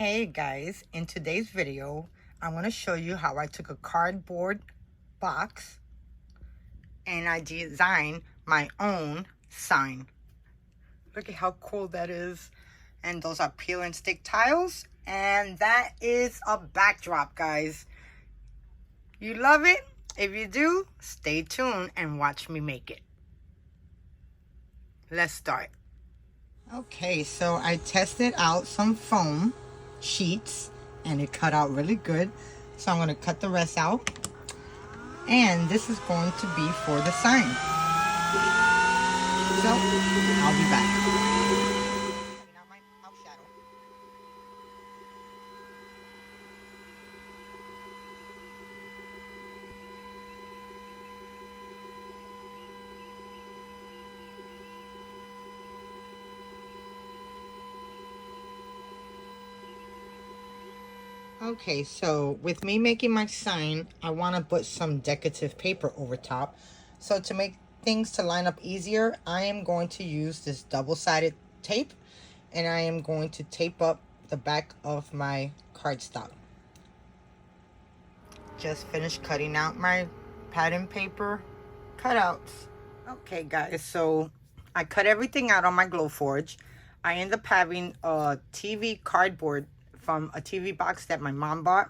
Hey guys, in today's video, I'm going to show you how I took a cardboard box and I designed my own sign. Look at how cool that is. And those are peel and stick tiles. And that is a backdrop, guys. You love it? If you do, stay tuned and watch me make it. Let's start. Okay, so I tested out some foam sheets and it cut out really good. So I'm going to cut the rest out. And this is going to be for the sign. So, I'll be back. Okay, so with me making my sign, I want to put some decorative paper over top. So to make things to line up easier, I am going to use this double-sided tape, and I am going to tape up the back of my cardstock. Just finished cutting out my pattern paper cutouts. Okay guys, so I cut everything out on my Glowforge. I end up having a TV cardboard from a TV box that my mom bought,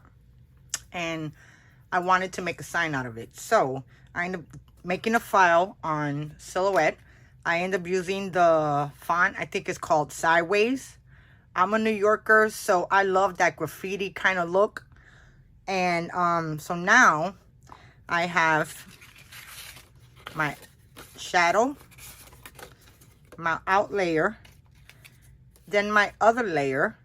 and I wanted to make a sign out of it. So I ended up making a file on Silhouette. I ended up using the font, I think it's called Sideways. I'm a New Yorker, so I love that graffiti kind of look. And so now I have my shadow, my out layer, then my other layer.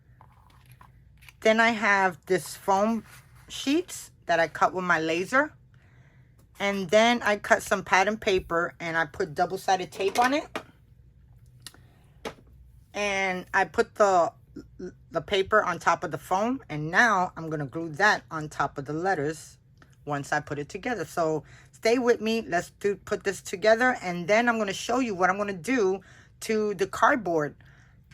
Then I have this foam sheets that I cut with my laser. And then I cut some pattern paper and I put double-sided tape on it. And I put the paper on top of the foam. And now I'm going to glue that on top of the letters once I put it together. So stay with me. Let's put this together. And then I'm going to show you what I'm going to do to the cardboard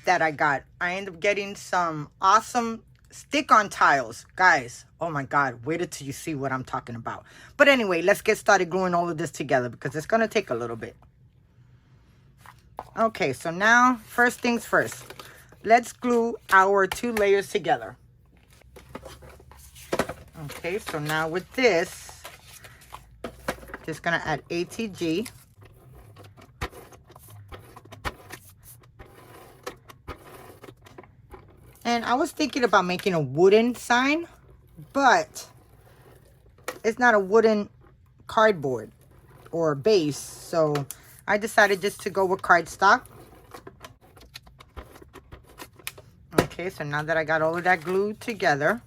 that I got. I ended up getting some awesome stick-on tiles, guys. Oh my god, wait till you see what I'm talking about. But anyway, let's get started gluing all of this together because it's gonna take a little bit. Okay, so now first things first, let's glue our two layers together. Okay, so now with this, just gonna add ATG. And I was thinking about making a wooden sign, but it's not a wooden cardboard or base. So I decided just to go with cardstock. Okay, so now that I got all of that glued together.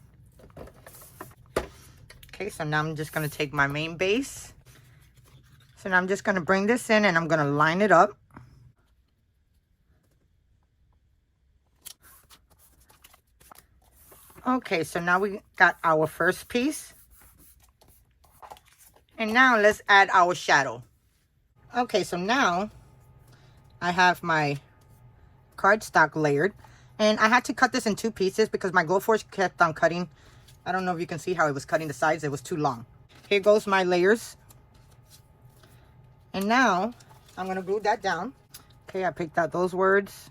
Okay, so now I'm just going to take my main base. So now I'm just going to bring this in and I'm going to line it up. Okay, so now we got our first piece. And now let's add our shadow. Okay, so now I have my cardstock layered. And I had to cut this in two pieces because my Glowforge kept on cutting. I don't know if you can see how it was cutting the sides. It was too long. Here goes my layers. And now I'm going to glue that down. Okay, I picked out those words.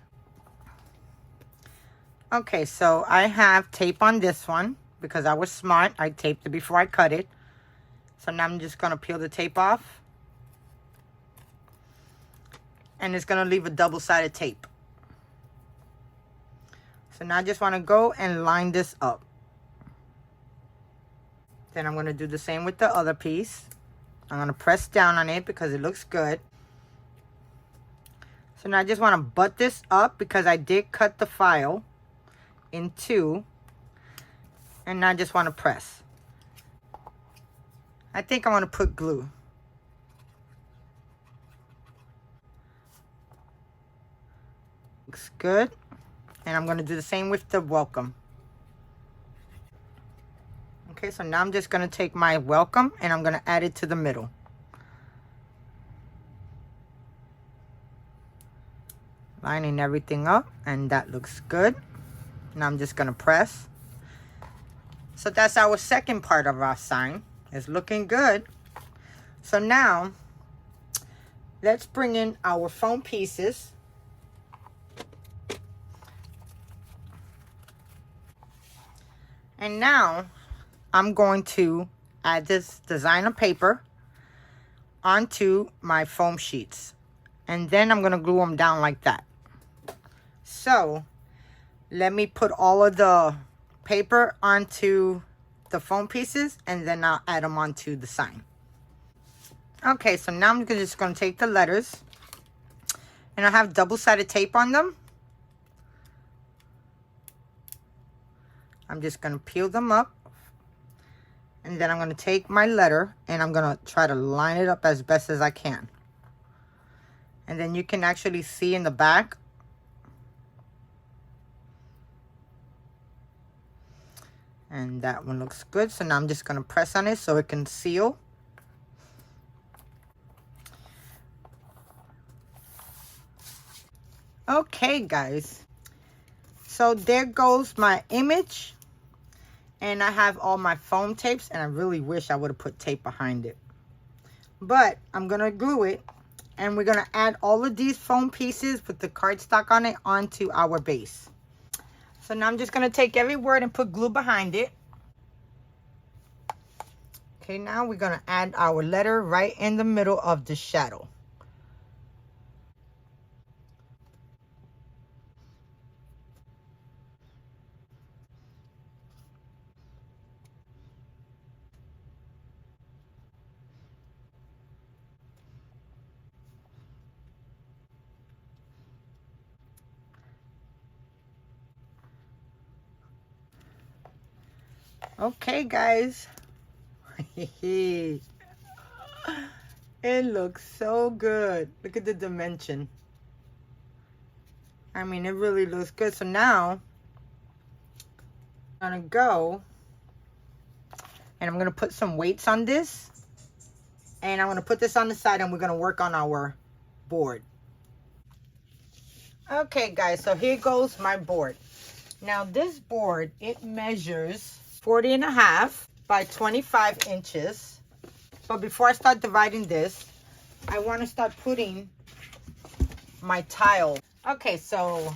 Okay, so I have tape on this one because I was smart. I taped it before I cut it. So now I'm just going to peel the tape off. And it's going to leave a double-sided tape. So now I just want to go and line this up. Then I'm going to do the same with the other piece. I'm going to press down on it because it looks good. So now I just want to butt this up because I did cut the file in two, and now I just want to press. I think I want to put glue. Looks good. And I'm going to do the same with the welcome. Okay, so now I'm just going to take my welcome and I'm going to add it to the middle. Lining everything up, and that looks good. And I'm just gonna press. So that's our second part of our sign. It's looking good. So now, let's bring in our foam pieces. And now, I'm going to add this designer paper onto my foam sheets. And then I'm gonna glue them down like that. So, let me put all of the paper onto the foam pieces, and then I'll add them onto the sign. Okay, so now I'm just going to take the letters, and I have double-sided tape on them. I'm just going to peel them up, and then I'm going to take my letter, and I'm going to try to line it up as best as I can. And then you can actually see in the back. And that one looks good. So now I'm just going to press on it so it can seal. Okay, guys. So there goes my image. And I have all my foam tapes. And I really wish I would have put tape behind it. But I'm going to glue it. And we're going to add all of these foam pieces with the cardstock on it onto our base. So now I'm just going to take every word and put glue behind it. Okay, now we're going to add our letter right in the middle of the shadow. Okay, guys. It looks so good. Look at the dimension. I mean, it really looks good. So now I'm gonna go and I'm gonna put some weights on this, and I'm gonna put this on the side, and we're gonna work on our board. Okay, guys, so here goes my board. Now this board, it measures 40.5 by 25 inches. But before I start dividing this, I want to start putting my tile. Okay, so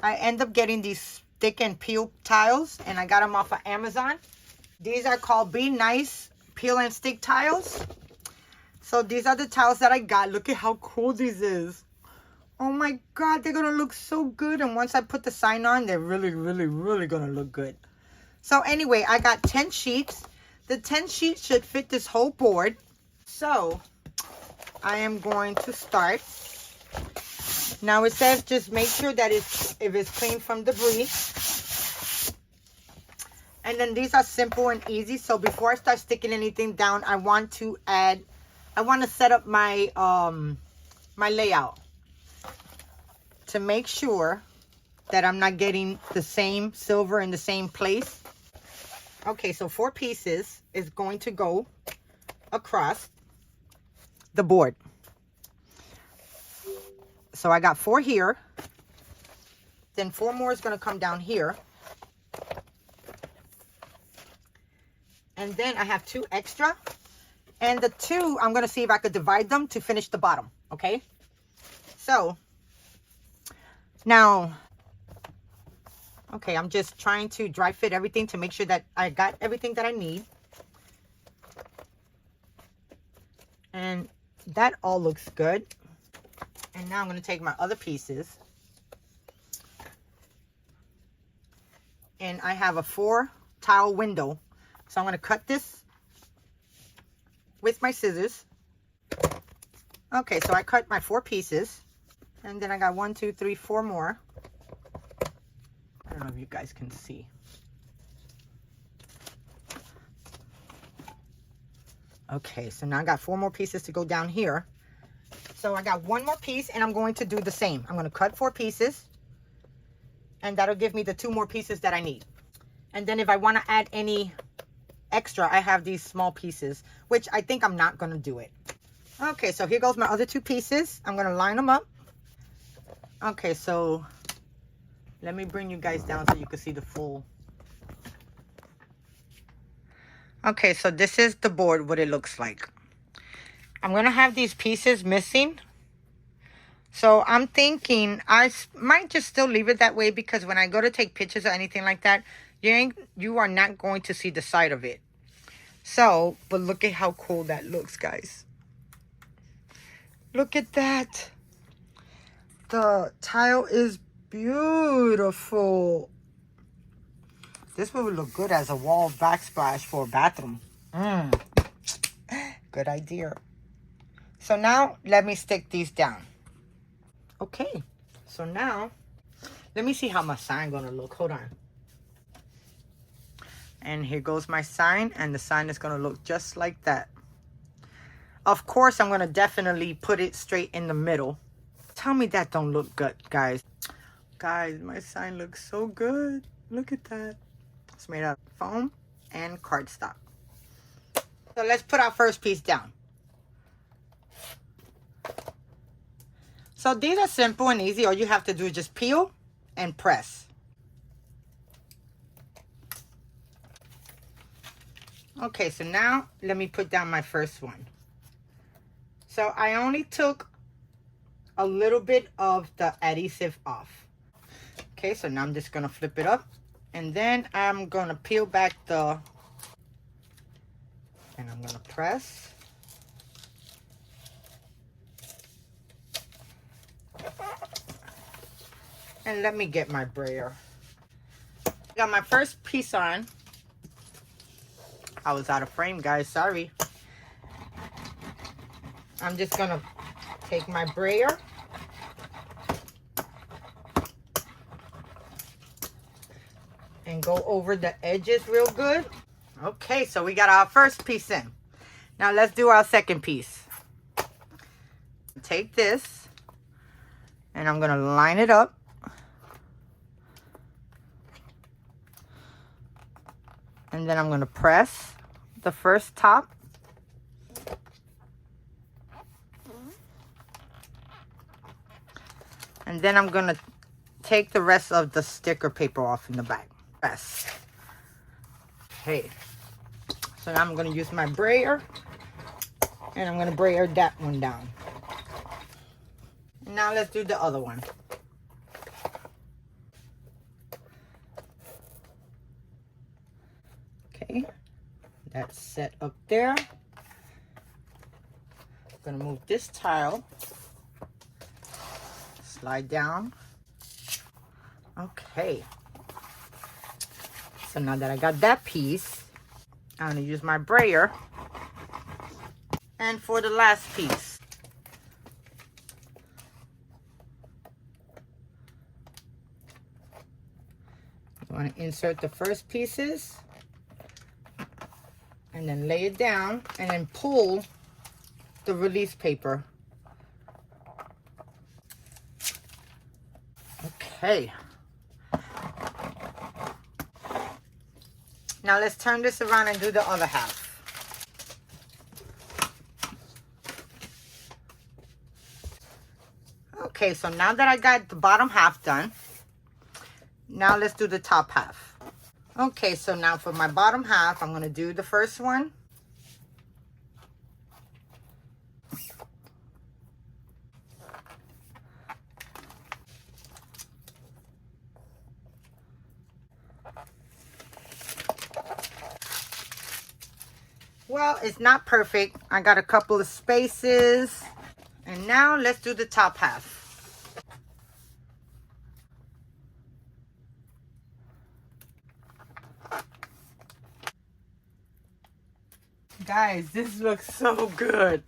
I end up getting these stick and peel tiles, and I got them off of Amazon. These are called Be Nice Peel and Stick tiles. So these are the tiles that I got. Look at how cool this is. Oh my God, they're gonna look so good. And once I put the sign on, they're really, really, really gonna look good. So anyway, I got 10 sheets. The 10 sheets should fit this whole board. So I am going to start. Now it says just make sure that if it's clean from debris. And then these are simple and easy. So before I start sticking anything down, I want to set up my my layout to make sure that I'm not getting the same silver in the same place. Okay, so 4 pieces is going to go across the board. So I got 4 here. Then 4 more is going to come down here. And then I have 2 extra. And the 2, I'm going to see if I could divide them to finish the bottom. Okay? So now, okay, I'm just trying to dry fit everything to make sure that I got everything that I need. And that all looks good. And now I'm going to take my other pieces. And I have a 4 tile window. So I'm going to cut this with my scissors. Okay, so I cut my 4 pieces. And then I got 1, 2, 3, 4 more. I don't know if you guys can see. Okay, so now I got 4 more pieces to go down here. So I got 1 more piece, and I'm going to do the same. I'm going to cut 4 pieces. And that'll give me the 2 more pieces that I need. And then if I want to add any extra, I have these small pieces, which I think I'm not going to do it. Okay, so here goes my other 2 pieces. I'm going to line them up. Okay, so Let me bring you guys down so you can see the full. Okay, so this is the board, what it looks like. I'm going to have these pieces missing. So I'm thinking I might just still leave it that way, because when I go to take pictures or anything like that, you are not going to see the side of it. So, but look at how cool that looks, guys. Look at that. The tile is beautiful. This would look good as a wall backsplash for a bathroom. Good idea. So now let me stick these down. Okay, so now let me see how my sign gonna look. Hold on. And here goes my sign, and the sign is gonna look just like that. Of course, I'm gonna definitely put it straight in the middle. Tell me that don't look good, guys. Guys, my sign looks so good. Look at that. It's made out of foam and cardstock. So let's put our first piece down. So these are simple and easy. All you have to do is just peel and press. Okay, so now let me put down my first one. So I only took a little bit of the adhesive off. Okay, so now I'm just gonna flip it up, and then I'm gonna peel back and I'm gonna press. And let me get my brayer. Got my first piece on. I was out of frame, guys, sorry. I'm just gonna take my brayer and go over the edges real good. Okay, so we got our first piece in. Now let's do our second piece. Take this and I'm gonna line it up. And then I'm gonna press the first top. And then I'm gonna take the rest of the sticker paper off in the back. Press. Okay. So now I'm gonna use my brayer, and I'm gonna brayer that one down. Now let's do the other one. Okay, that's set up there. I'm gonna move this tile, slide down. Okay, so now that I got that piece, I'm gonna use my brayer. And for the last piece, you want to insert the first pieces and then lay it down and then pull the release paper. Okay. Now let's turn this around and do the other half. Okay, so now that I got the bottom half done, now let's do the top half. Okay, so now for my bottom half, I'm going to do the first one. Well, it's not perfect. I got a couple of spaces. And now let's do the top half. Guys, this looks so good.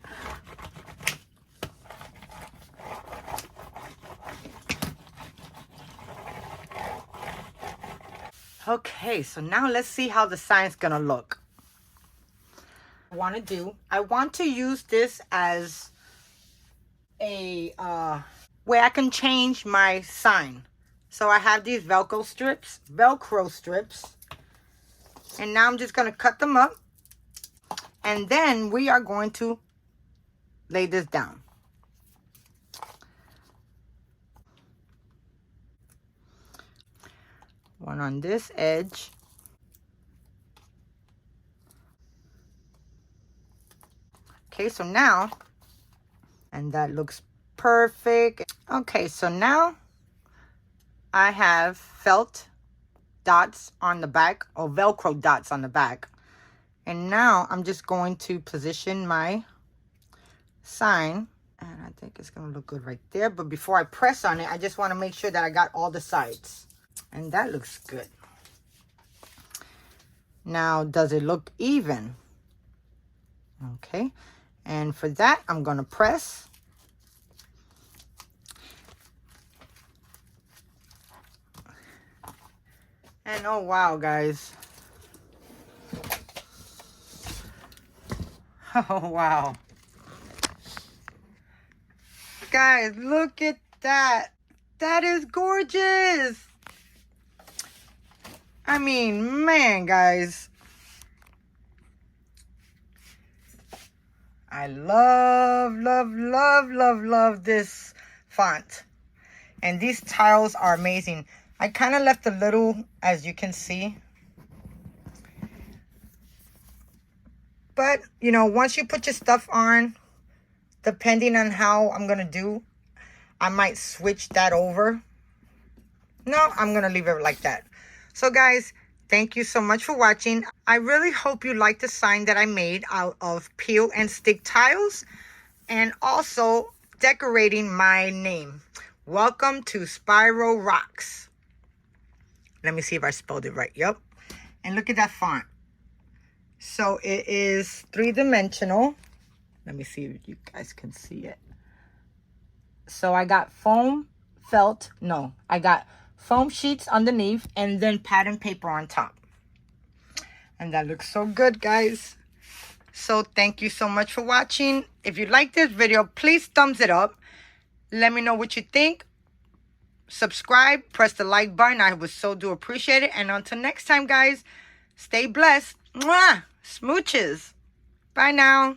Okay, so now let's see how the sign's gonna look. I want to use this as a where I can change my sign. So I have these velcro strips, and now I'm just going to cut them up, and then we are going to lay this down. one on this edge. Okay, so now, and that looks perfect. Okay, so now I have felt dots on the back, or Velcro dots on the back. And now I'm just going to position my sign. And I think it's going to look good right there. But before I press on it, I just want to make sure that I got all the sides. And that looks good. Now, does it look even? Okay. And for that, I'm going to press. And oh wow, guys. Oh wow. Guys, look at that. That is gorgeous. I mean, man, guys. I love, love, love, love, love this font. And these tiles are amazing. I kind of left a little, as you can see. But, you know, once you put your stuff on, depending on how I'm going to do, I might switch that over. No, I'm going to leave it like that. So, guys, thank you so much for watching. I really hope you like the sign that I made out of peel and stick tiles. And also decorating my name. Welcome to Spyro Rocks. Let me see if I spelled it right. Yep. And look at that font. So it is 3-dimensional. Let me see if you guys can see it. So I got foam sheets underneath and then pattern paper on top. And that looks so good, guys. So thank you so much for watching. If you like this video, please thumbs it up. Let me know what you think. Subscribe, press the like button. I would so do appreciate it. And until next time, guys, stay blessed. Mwah! Smooches. Bye now.